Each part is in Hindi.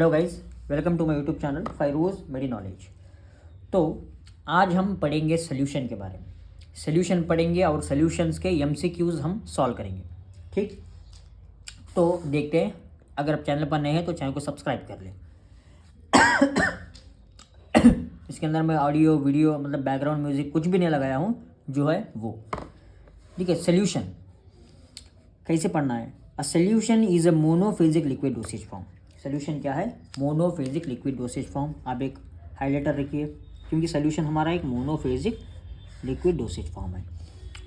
Hello guys, welcome to my YouTube channel Firoz medi knowledge. तो आज हम पढ़ेंगे सोल्यूशन के बारे में। सोल्यूशन पढ़ेंगे और सोल्यूशंस के एमसीक्यूज हम सॉल्व करेंगे। ठीक, तो देखते हैं। अगर आप चैनल पर नए हैं तो चैनल को सब्सक्राइब कर लें। इसके अंदर मैं ऑडियो वीडियो मतलब बैकग्राउंड म्यूजिक कुछ भी नहीं लगाया हूँ, जो है वो। ठीक है, सोल्यूशन कैसे पढ़ना है। A solution is a monophasic liquid dosage form. Solution क्या है? Monophasic liquid dosage form. आप एक हाइलाइटर रखिए, क्योंकि सोल्यूशन हमारा एक मोनोफेजिक लिक्विड डोसेज फॉर्म है।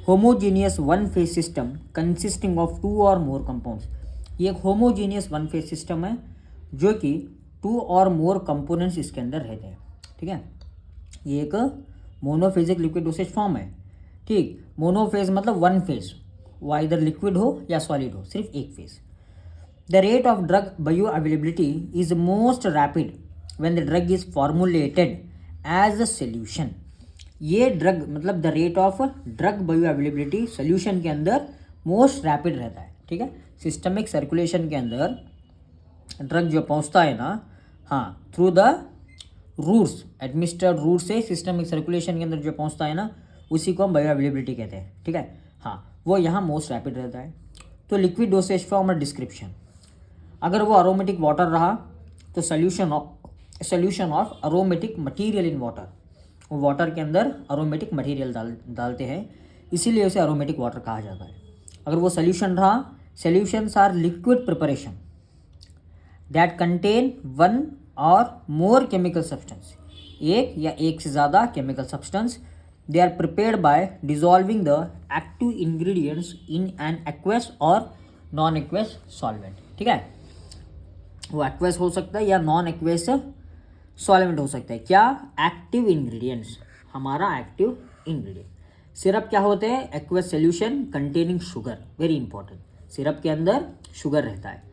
Homogeneous one phase system consisting of two or more compounds. ये एक होमोजीनियस वन फेज सिस्टम है जो कि टू और मोर कंपोनेंट्स इसके अंदर रहते हैं। ठीक है, ये एक मोनोफेजिक लिक्विड डोसेज फॉर्म है। ठीक, मोनोफेज मतलब वन फेज, वो इधर लिक्विड हो या सॉलिड हो, सिर्फ एक phase. The rate of drug bioavailability is most rapid when the drug is formulated as a solution. ये ड्रग मतलब the rate of drug bioavailability solution के अंदर मोस्ट रैपिड रहता है। ठीक है, सिस्टमिक सर्कुलेशन के अंदर ड्रग जो पहुंचता है ना, हाँ, through the roots, administered route से सिस्टमिक सर्कुलेशन के अंदर जो पहुंचता है ना, उसी को हम बायोअवेलेबिलिटी कहते हैं। ठीक है, हाँ, वो यहाँ मोस्ट रैपिड रहता है। तो लिक्विड डोसेज फॉर्म और डिस्क्रिप्शन, अगर वो अरोमेटिक वाटर रहा तो solution of aromatic material in water. वो वाटर के अंदर अरोमेटिक मटेरियल डालते हैं, इसीलिए उसे अरोमेटिक वाटर कहा जाता है। अगर वो सोल्यूशन रहा, solutions are liquid preparation that contain one or more chemical substance, एक या एक से ज़्यादा chemical substance. They are prepared by dissolving the active ingredients in an aqueous or non aqueous solvent. ठीक है, वो एक्वेस हो सकता है या नॉन एक्वेस सॉल्वेंट हो सकता है। क्या? एक्टिव इंग्रेडिएंट्स, हमारा एक्टिव इंग्रेडिएंट। सिरप क्या होते हैं? Aqueous solution containing sugar, very important. Syrup के अंदर शुगर रहता है।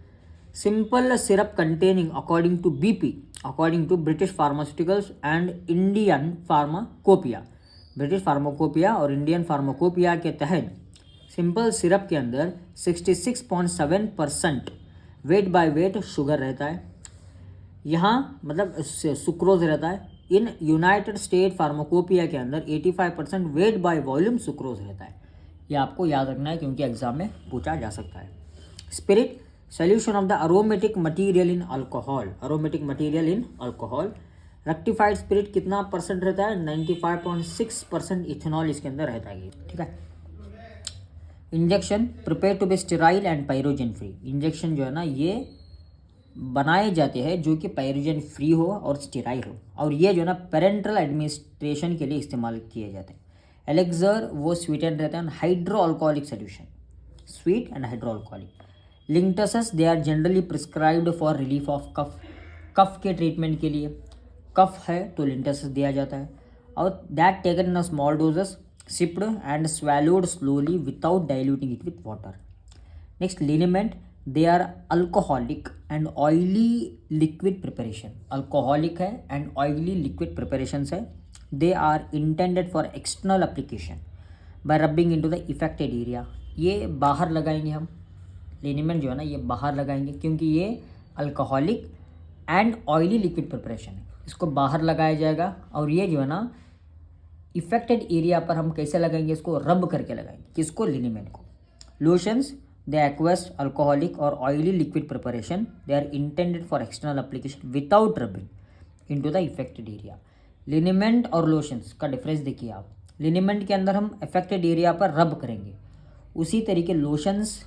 Simple syrup containing according to BP, according to British pharmaceuticals and Indian pharmacopoeia. British pharmacopoeia और इंडियन फार्माकोपिया के तहत सिंपल सिरप के अंदर 66.7% वेट बाय वेट शुगर रहता है। यहाँ मतलब सुक्रोज रहता है। इन यूनाइटेड स्टेट फार्माकोपिया के अंदर 85% वेट बाय वॉल्यूम सुक्रोज रहता है। ये आपको याद रखना है, क्योंकि एग्जाम में पूछा जा सकता है। Spirit, solution of the aromatic material in alcohol. Aromatic material in alcohol. Rectified spirit कितना परसेंट रहता है? 95.6% इथेनॉल इसके अंदर रहता है। ठीक है। Injection, prepare to be sterile and pyrogen free. Injection जो है ना, ये बनाए जाते हैं जो कि पायरोजन फ्री हो और स्टेराइल हो, और ये जो है ना पेरेंटल एडमिनिस्ट्रेशन के लिए इस्तेमाल किए जाते हैं। एलेक्सर, वो स्वीटन रहते हैं, hydro alcoholic solution, sweet and hydro alcoholic. Linctuses, they are generally prescribed for relief of cough. Cough के ट्रीटमेंट के लिए, कफ है तो लिंटसेस दिया जाता है, और that taken in a small doses, sipped and swallowed slowly without diluting it with water. Next, liniment, they are alcoholic and oily liquid preparation. Alcoholic है and oily liquid preparations है. They are intended for external application by rubbing into the affected area. ये बाहर लगाएंगे हम, liniment जो है ना ये बाहर लगाएंगे, क्योंकि ये alcoholic and oily liquid preparation है, इसको बाहर लगाया जाएगा। और ये जो है ना इफेक्टेड एरिया पर हम कैसे लगाएंगे? इसको रब करके लगाएंगे। किसको? लिनिमेंट को। लोशंस, दे एक्वस अल्कोहलिक और oily liquid preparation, they are intended for external application without rubbing into the affected area. Liniment और लोशंस का डिफरेंस देखिए आप। लिनिमेंट के अंदर हम इफेक्टेड एरिया पर रब करेंगे, उसी तरीके लोशंस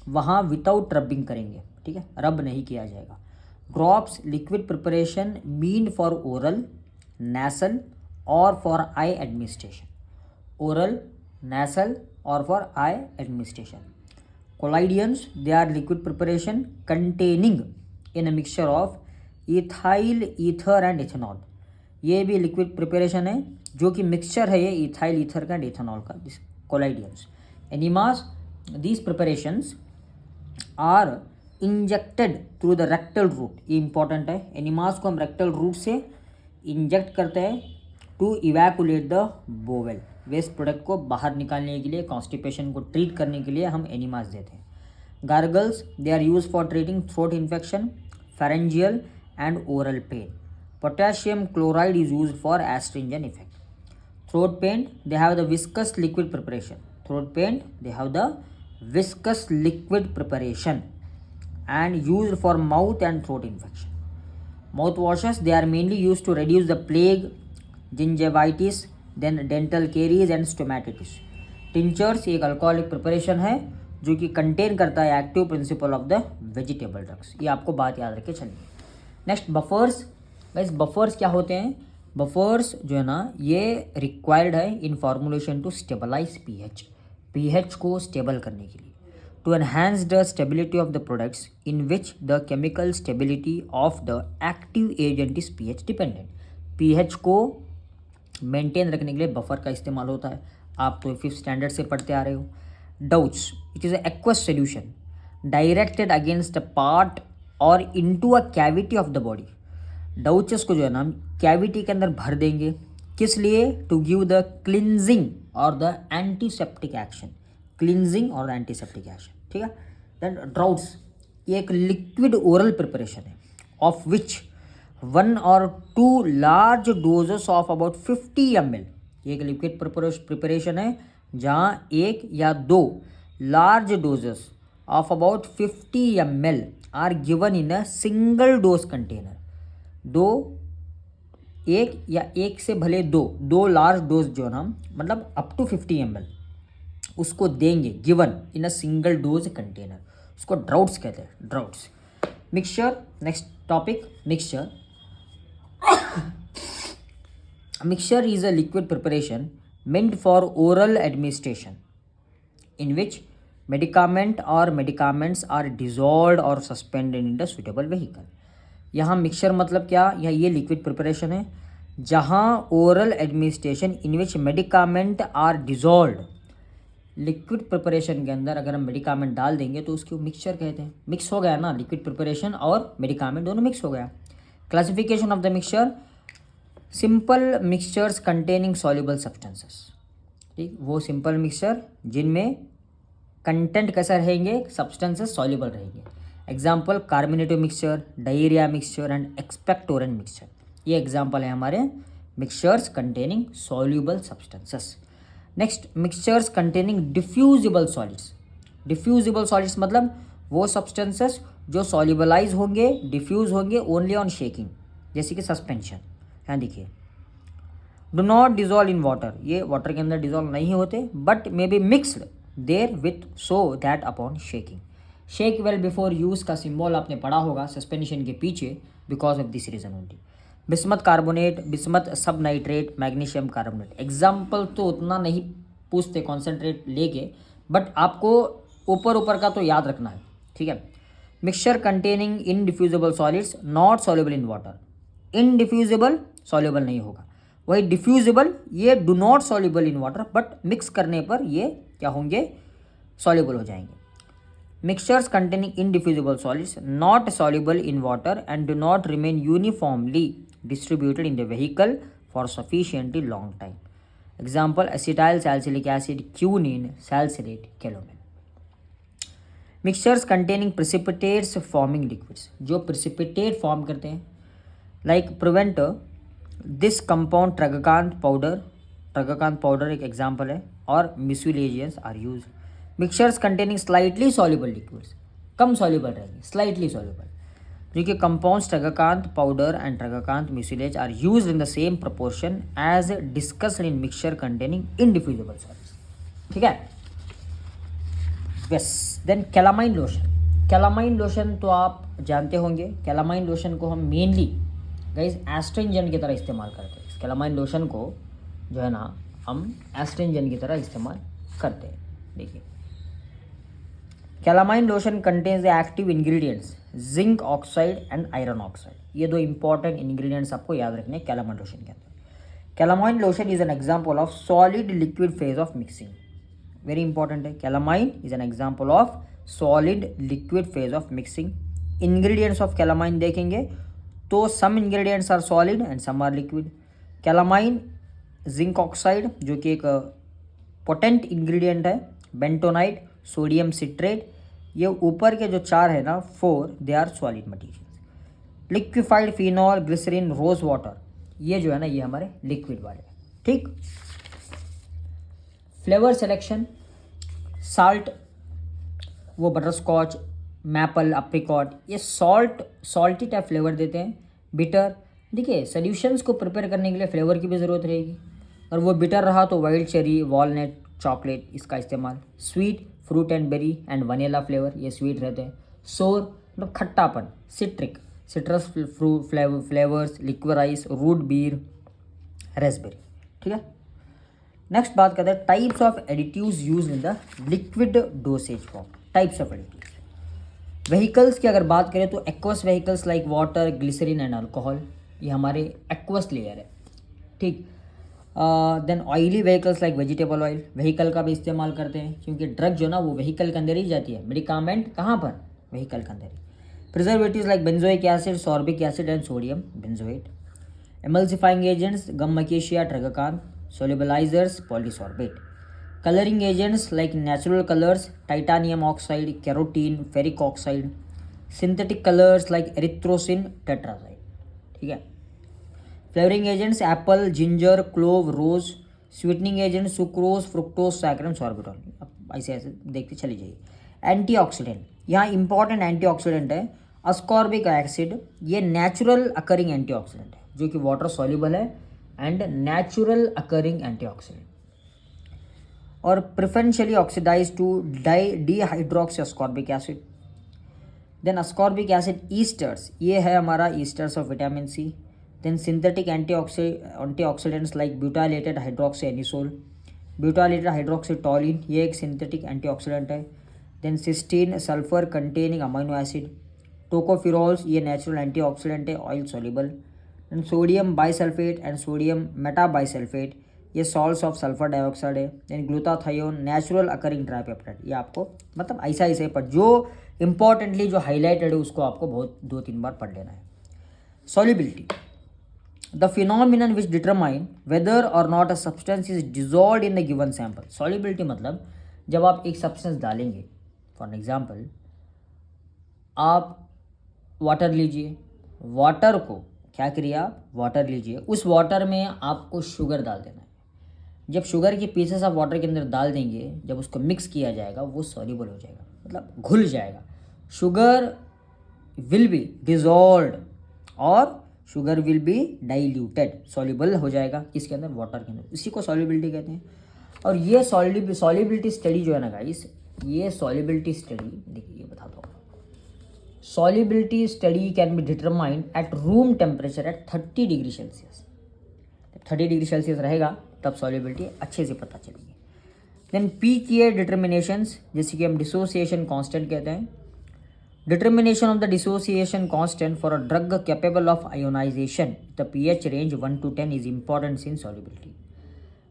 वहाँ विदाउट रबिंग करेंगे। ठीक है, रब नहीं किया जाएगा। Drops, liquid preparation mean for oral, nasal or for eye administration. Oral, nasal or for eye administration. Collodions, they are liquid preparation containing in a mixture of ethyl ether and ethanol. ये भी लिक्विड प्रिपरेशन है जो कि मिक्सचर है ये इथाइल ईथर का एंड इथेनॉल का। Collodions, enemas, these preparations are injected through the rectal route. ये इंपॉर्टेंट है, एनिमास को हम रेक्टल रूट से इंजेक्ट करते हैं to evacuate the bowel. Waste product को बाहर निकालने के लिए, कॉन्स्टिपेशन को ट्रीट करने के लिए हम एनिमास देते हैं। Gargles, they are use for treating throat infection, pharyngeal and oral pain. Potassium chloride is used for astringent effect. Throat pain, they have the viscous liquid preparation. Throat pain, they have the viscous liquid preparation and used for mouth and throat infection. Mouthwashes, they are mainly used to reduce the plague, gingivitis, then dental caries and stomatitis. Tinctures एक अल्कोहलिक प्रिपरेशन है जो कि कंटेन करता है active principle of the vegetable drugs. ये आपको बात याद रख के चलिए. Next buffers. गाइस बफर्स क्या होते हैं? बफर्स जो है ना ये रिक्वायर्ड है in formulation to stabilise pH को स्टेबल करने के लिए, to enhance the stability of the products in which the chemical stability of the active agent is pH dependent. pH को मेंटेन रखने के लिए बफर का इस्तेमाल होता है. आप तो 5th स्टैंडर्ड से पढ़ते आ रहे हो. Douches, it is aqueous solution directed against a part or into a cavity of the body. Douches को जो है ना हम कैविटी के अंदर भर देंगे. किस लिए? टू गिव द क्लिनजिंग और द एंटीसेप्टिक एक्शन. क्लिनजिंग और एंटीसेप्टिक एक्शन. ठीक है. देन ड्राउट्स, ये एक लिक्विड ओरल प्रिपरेशन है of which 1 or 2 large doses of about 50 ml. ये एक लिक्विड प्रिपरेशन है जहाँ 1 या 2 large doses of about 50 ml are given in a single dose container. 1 या 1 से भले 2 लार्ज डोज जो है ना मतलब अप टू 50 ml उसको देंगे given in a single dose container. उसको ड्राउट्स कहते हैं. Droughts. Mixture. Next topic mixture. Mixture is a liquid preparation meant for oral administration in which medicament or medicaments are dissolved or suspended in the suitable vehicle. यहाँ मिक्सचर मतलब क्या? यहाँ ये लिक्विड प्रिपरेशन है जहाँ oral administration in which medicament are dissolved. Liquid preparation के अंदर अगर हम मेडिकामेंट डाल देंगे तो उसको मिक्सचर कहते हैं. मिक्स हो गया ना, लिक्विड प्रिपरेशन और मेडिकामेंट दोनों मिक्स हो गया. Classification of the mixture. Simple mixtures containing soluble substances. ठीक, वो सिंपल मिक्सचर जिनमें कंटेंट कैसा रहेंगे? सब्सटेंसेस सॉल्युबल रहेंगे. Example कार्बोनेटिव mixture, diarrhoea mixture and expectorant mixture. ये एग्जाम्पल है हमारे mixtures containing soluble substances. Next mixtures containing diffusible solids. Diffusible solids मतलब वो सब्सटेंसेस जो सॉल्युबलाइज होंगे, डिफ्यूज होंगे ओनली ऑन शेकिंग, जैसे कि सस्पेंशन. यहाँ देखिए, do not dissolve in water. ये वाटर के अंदर डिजॉल्व नहीं होते but may be mixed therewith so that upon shaking. Shake well before use का सिंबल आपने पढ़ा होगा सस्पेंशन के पीछे, because of this reason only. Bismuth carbonate, bismuth subnitrate, magnesium carbonate. Example तो उतना नहीं पूछते कॉन्सेंट्रेट लेके, बट आपको ऊपर का तो याद रखना है. ठीक है. Mixture containing indiffusible solids not soluble in water. Indiffusible soluble नहीं होगा. वही डिफ्यूजिबल ये do not soluble in water but mix करने पर ये क्या होंगे? सॉल्युबल हो जाएंगे. Mixtures containing indiffusible solids not soluble in water and do not remain uniformly distributed in the vehicle for sufficiently long time. Example acetyl salicylic acid, quinine, salicylate, calamine. Mixtures containing precipitates forming liquids. जो precipitate form करते हैं like preventer, this compound tragacanth powder एक example है और mucilaginous are used. Mixtures containing slightly soluble liquids. Come soluble रहेंगे, slightly soluble. जो कि compounds tragacanth powder and tragacanth mucilage are used in the same proportion as discussed in mixture containing indiffusible solids. ठीक है. बस. Then calamine lotion. Calamine lotion तो आप जानते होंगे. कैलामाइन लोशन को हम मेनली गाइस एस्ट्रिंजेंट की तरह इस्तेमाल करते हैं. कैलामाइन लोशन को जो है ना हम एस्ट्रिंजेंट की तरह इस्तेमाल करते हैं. देखिए, calamine lotion contains the active ingredients zinc oxide and iron oxide. ये 2 इंपॉर्टेंट इंग्रेडिएंट्स आपको याद रखने हैं कैलामाइन लोशन के अंदर. Calamine lotion is an example of solid liquid phase of mixing. Very important है. Calamine is an example of solid liquid phase of mixing. Ingredients of calamine देखेंगे तो some ingredients are solid and some are liquid. Calamine zinc oxide जो कि एक पोटेंट इंग्रेडिएंट है. बेंटोनाइट, सोडियम सिट्रेट, ये ऊपर के जो 4 है ना 4 they are solid material. Liquefied phenol, glycerine, rose water, ये जो है ना ये हमारे लिक्विड वाले। ठीक, फ्लेवर सिलेक्शन, साल्ट, वो बटर स्कॉच, मैपल, अप्रिकॉट, ये सॉल्टी टाइप फ्लेवर देते हैं। बिटर, देखिए सॉल्यूशंस को प्रिपेयर करने के लिए फ्लेवर की भी ज़रूरत रहेगी, और वो बिटर रहा तो वाइल्ड चेरी, वॉलनट, चॉकलेट इसका इस्तेमाल। Sweet, fruit and berry and vanilla flavour, ये स्वीट रहते हैं। सोर मतलब खट्टापन, citric, citrus flavours, liquorice, root beer, raspberry. ठीक है, नेक्स्ट बात करते हैं types of additives use in the liquid dosage form. Types of additives, vehicles की अगर बात करें तो aqueous vehicles like water, glycerine and alcohol, ये हमारे एक्वस लेयर है। ठीक, then oily vehicles like vegetable oil, vehicle का भी इस्तेमाल करते हैं क्योंकि ड्रग जो ना वो व्हीकल के अंदर ही जाती है, मेडिकामेंट कहाँ पर, व्हीकल के अंदर ही। Preservatives like benzoic acid, sorbic acid and sodium benzoate. Emulsifying agents gum acacia, tragacanth. Solubilizers polysorbate. Colouring agents like natural colours, titanium oxide, carotene, ferric oxide. Synthetic colours like erythrosine, tartrazine. ठीक है, flavouring agents apple, ginger, clove, rose. Sweetening agent sucrose, fructose, saccharin, sorbitol. अब ऐसे ऐसे देखते चली जाइए। एंटीऑक्सीडेंट, यहाँ इंपॉर्टेंट एंटीऑक्सीडेंट है अस्कॉर्बिक एसिड, ये नेचुरल अकरिंग एंटीऑक्सीडेंट है जो कि वाटर सॉल्युबल है एंड नेचुरल अकरिंग एंटीऑक्सीडेंट, और preferentially oxidise to dihydroxy ascorbic acid. Then ascorbic acid esters, ये है हमारा esters of vitamin C. Then synthetic antioxidants like butylated hydroxy anisole, butylated hydroxy toluene, ये एक सिंथेटिक एंटीऑक्सीडेंट है। Then cysteine, sulphur containing amino acid. Tocopherols, ये नेचुरल एंटीऑक्सीडेंट है, oil soluble. Then sodium bisulphate and sodium metabisulphate, ये सॉल्ट्स ऑफ सल्फर डाइऑक्साइड है। Then glutathione, natural occurring tripeptide, ये आपको मतलब ऐसा ऐसे पर जो इंपॉर्टेंटली जो हाईलाइटेड है उसको आपको बहुत 2-3 बार पढ़ लेना है। Solubility, the phenomenon which determine whether or not a substance is dissolve in the given sample. Solubility मतलब जब आप एक सब्सटेंस डालेंगे, फॉर एग्जाम्पल आप वाटर लीजिए, वाटर को क्या करिए आप, वाटर लीजिए, उस वाटर में आपको शुगर डाल देना है। जब शुगर के पीसेस आप वाटर के अंदर डाल देंगे, जब उसको मिक्स किया जाएगा वो सॉल्युबल हो जाएगा, मतलब घुल जाएगा। शुगर विल बी डिजॉल्व्ड और sugar will be diluted, soluble हो जाएगा किसके अंदर, वाटर के अंदर, इसी को सॉल्युबिलिटी कहते हैं। और ये सॉल्युबिलिटी स्टडी जो है ना गाइस, ये सॉल्युबिलिटी स्टडी देखिए ये बताता हूँ। Solubility study can be determined at room temperature at 30 degree Celsius. 30 degree Celsius रहेगा तब सॉल्युबिलिटी अच्छे से पता चलेगी। देन pKa डिटर्मिनेशंस, जैसे कि हम डिसोसिएशन कांस्टेंट कहते हैं। Determination of the dissociation constant for a drug capable of ionisation the pH range 1 to 10 is important in solubility.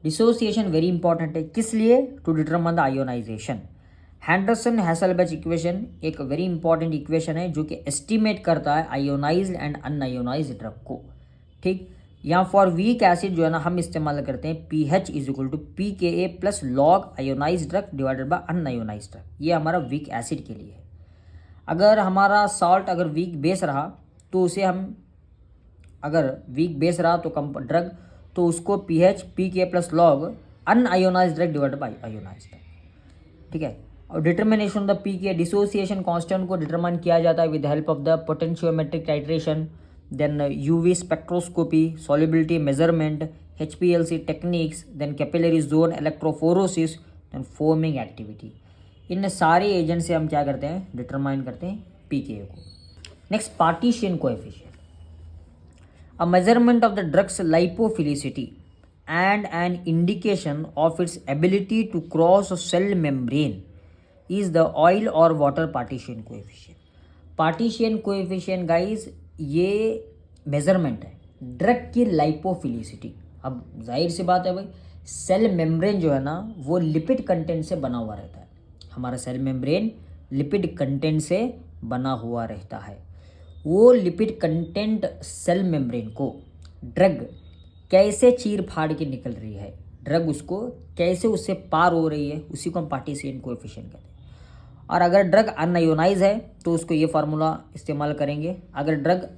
Dissociation very important है, किस लिए, to determine the ionisation. Henderson Hasselbalch equation एक वेरी इंपॉर्टेंट इक्वेशन है जो कि एस्टिमेट करता है आयोनाइज्ड एंड अनआयोनाइज्ड ड्रग को। ठीक, यहाँ फॉर वीक एसिड जो है ना हम इस्तेमाल करते हैं pH is equal to pKa plus log ionise drug divided by unionise drug, ये हमारा वीक एसिड के लिए है। अगर हमारा सॉल्ट अगर वीक बेस रहा तो उसे हम, अगर वीक बेस रहा तो कम ड्रग, तो उसको pH pKa plus log unionise drug divided by ionise drug. ठीक है, और determination of the pKa dissociation constant को डिटरमाइन किया जाता है with help of the potentiometric titration, then UV spectroscopy, solubility measurement, HPLC techniques, then capillary zone electrophoresis, then foaming activity। इन सारे एजेंट से हम क्या करते हैं, डिटरमाइन करते हैं pKa को। Next partition coefficient, a measurement of the drug's lipophilicity and an indication of its ability to cross cell membrane is the oil or water partition coefficient. Partition coefficient guys ये मेजरमेंट है ड्रग की लाइपोफिलिसिटी। अब जाहिर सी बात है भाई, सेल मेम्ब्रेन जो है ना वो लिपिड कंटेंट से बना हुआ रहता है, हमारा सेल मेम्ब्रेन लिपिड कंटेंट से बना हुआ रहता है। वो लिपिड कंटेंट सेल मेम्ब्रेन को ड्रग कैसे चीर फाड़ के निकल रही है, ड्रग उसको कैसे उससे पार हो रही है, उसी को हम पार्टीशियन कोएफिशिएंट कहते हैं। और अगर ड्रग अनआयोनाइज है तो उसको ये फार्मूला इस्तेमाल करेंगे, अगर ड्रग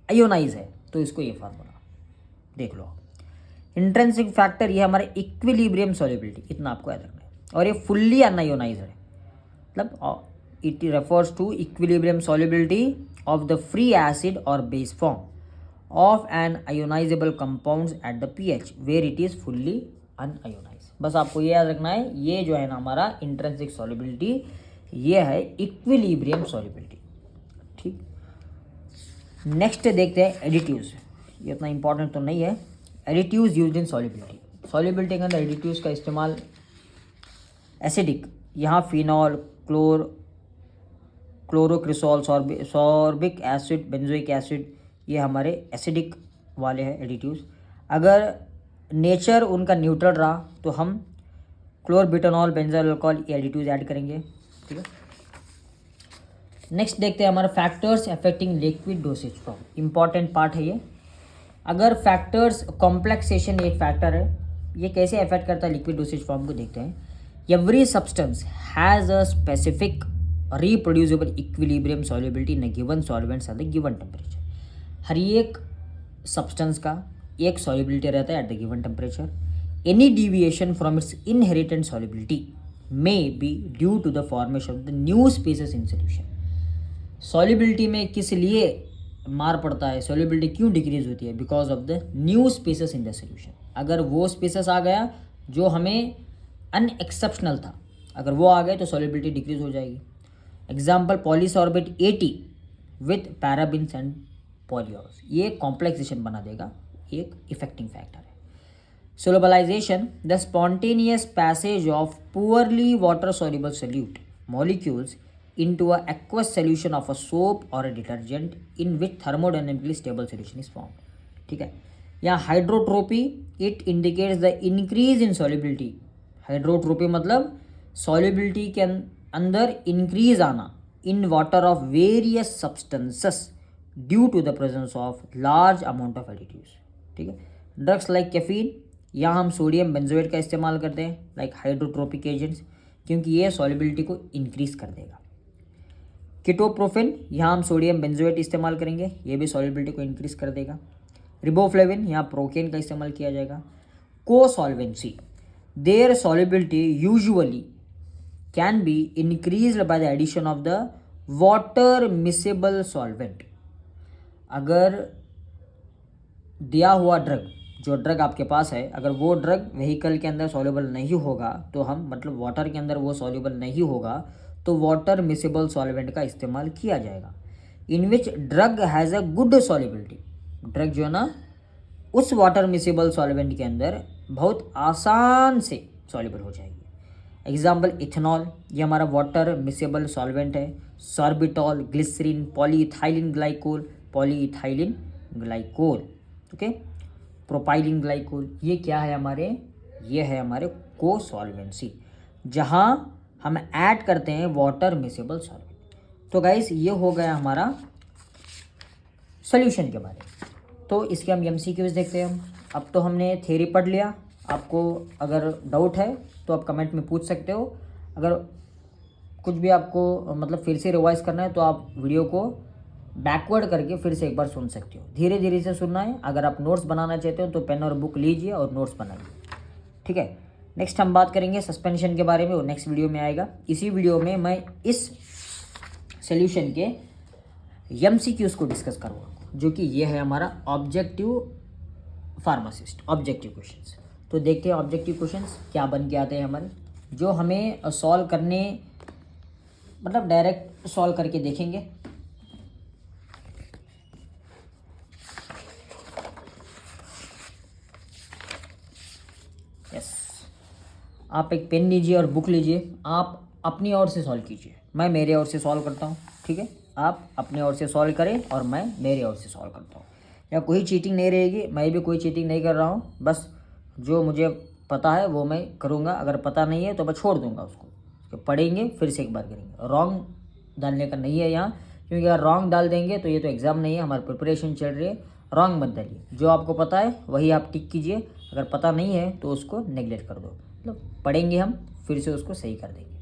आयोनाइज है तो इसको ये फार्मूला देख लो। इंट्रिंसिक फैक्टर ये हमारे इक्विलिब्रियम सॉल्युबिलिटी, इतना आपको याद रखना है। और ये फुल्ली अनआयोनाइज है, मतलब it refers to equilibrium solubility of the free acid or base form of an ionisable compounds at the pH where it is fully unionise. बस आपको ये याद रखना है, ये जो है ना हमारा इंट्रिंसिक सॉल्युबिलिटी, ये है इक्विलिब्रियम सॉल्युबिलिटी। ठीक, नेक्स्ट देखते हैं एडिटिव्स। ये इतना इंपॉर्टेंट तो नहीं है। Additives used in solubility, solubility के अंदर एडिटिव्स का इस्तेमाल एसिडिक, यहाँ phenol, chlorocresol, sorbic acid, benzoic acid, ये हमारे एसिडिक वाले हैं एडिटिव्स। अगर नेचर उनका न्यूट्रल रहा तो हम क्लोरबिटनॉल, बेंजाइल अल्कोहल, ये एडिटिव्स ऐड करेंगे। ठीक है, नेक्स्ट देखते हैं हमारे factors affecting liquid dosage form. Important part है ये। अगर फैक्टर्स, कॉम्प्लेक्सेशन एक फैक्टर है, ये कैसे अफेक्ट करता है लिक्विड डोसेज फॉर्म को देखते हैं। Every substance has a specific reproducible equilibrium solubility in a given solvents at the given temperature. हर एक सब्सटेंस का एक सॉल्युबिलिटी रहता है at the given temperature. Any deviation from its inherent solubility may be due to the formation of the new species in solution. Solubility में किस लिए मार पड़ता है, सॉल्युबिलिटी क्यों डिक्रीज होती है, because of the new species in the solution. अगर वो स्पेसेस आ गया जो हमें अनएक्सेप्शनल था, अगर वो आ गए तो सॉल्युबिलिटी डिक्रीज हो जाएगी। Example polysorbate 80 with parabens and polyols, ये कॉम्प्लेक्सेशन बना देगा, एक इफेक्टिंग फैक्टर है। Solubilisation, the spontaneous passage of poorly water soluble solute molecules into a aqueous solution of a soap or a detergent in which thermodynamically stable solution is formed। ठीक है, यहाँ hydrotropy, it indicates the increase in solubility. Hydrotropy मतलब सॉल्युबिलिटी के अंदर इंक्रीज आना in water of various substances due to the presence of large amount of additives. ठीक है, ड्रग्स लाइक कैफीन, यहाँ हम सोडियम बेंजोएट का इस्तेमाल करते हैं लाइक हाइड्रोट्रोपिक एजेंट्स, क्योंकि ये सॉल्युबिलिटी को इंक्रीज कर देगा। कीटोप्रोफिन, यहाँ हम सोडियम बेंजोएट इस्तेमाल करेंगे, ये भी सॉल्युबिलिटी को इंक्रीज कर देगा। रिबोफ्लेविन, यहाँ प्रोकेन का इस्तेमाल किया जाएगा। Cosolvency, their solubility usually can be increased by the addition of the water miscible solvent. अगर दिया हुआ ड्रग, जो ड्रग आपके पास है, अगर वो ड्रग व्हीकल के अंदर सॉल्युबल नहीं होगा तो हम, मतलब वाटर के अंदर वो सॉल्युबल नहीं होगा तो वाटर मिसेबल सॉल्वेंट का इस्तेमाल किया जाएगा। In which drug has a good solubility, drug जो है ना उस वाटर मिसेबल सॉल्वेंट के अंदर बहुत आसान से सॉल्युबल हो जाएगी। एग्जाम्पल इथेनॉल, ये हमारा वाटर मिसेबल सॉल्वेंट है। Sorbitol, glycerine, polyethylene glycol, okay, propylene glycol, ये क्या है हमारे, ये है हमारे को सॉल्वेंसी, जहाँ हम ऐड करते हैं वाटर मिसेबल सॉल्वेंट। तो गाइस ये हो गया हमारा सॉल्यूशन के बारे में। तो इसके हम MCQs देखते हैं हम। अब तो हमने थ्योरी पढ़ लिया, आपको अगर डाउट है तो आप कमेंट में पूछ सकते हो। अगर कुछ भी आपको मतलब फिर से रिवाइज करना है तो आप वीडियो को बैकवर्ड करके फिर से एक बार सुन सकते हो। धीरे धीरे से सुनना है। अगर आप नोट्स बनाना चाहते हो तो पेन और बुक लीजिए और नोट्स बनाइए। ठीक है, नेक्स्ट हम बात करेंगे सस्पेंशन के बारे में, और नेक्स्ट वीडियो में आएगा। इसी वीडियो में मैं इस सॉल्यूशन के MCQs को डिस्कस करूँगा, जो कि ये है हमारा ऑब्जेक्टिव फार्मासिस्ट, ऑब्जेक्टिव क्वेश्चंस। तो देखते हैं ऑब्जेक्टिव क्वेश्चंस क्या बन के आते हैं हमारे, जो हमें सॉल्व करने, मतलब डायरेक्ट सॉल्व करके देखेंगे। यस, आप एक पेन लीजिए और बुक लीजिए, आप अपनी ओर से सॉल्व कीजिए, मैं मेरे ओर से सॉल्व करता हूँ। ठीक है, आप अपने ओर से सॉल्व करें और मैं मेरे ओर से सॉल्व करता हूँ। या कोई चीटिंग नहीं रहेगी, मैं भी कोई चीटिंग नहीं कर रहा हूँ, बस जो मुझे पता है वो मैं करूँगा। अगर पता नहीं है तो मैं छोड़ दूँगा उसको, पढ़ेंगे फिर से एक बार करेंगे। रॉन्ग डालने का नहीं है यहाँ, क्योंकि अगर रॉन्ग डाल देंगे तो ये तो एग्ज़ाम नहीं है, हमारी प्रिपरेशन चल रही है। रॉन्ग मत डालिए, जो आपको पता है वही आप टिक कीजिए, अगर पता नहीं है तो उसको नेगलेक्ट कर दो। मतलब पढ़ेंगे हम, फिर से उसको सही कर देंगे।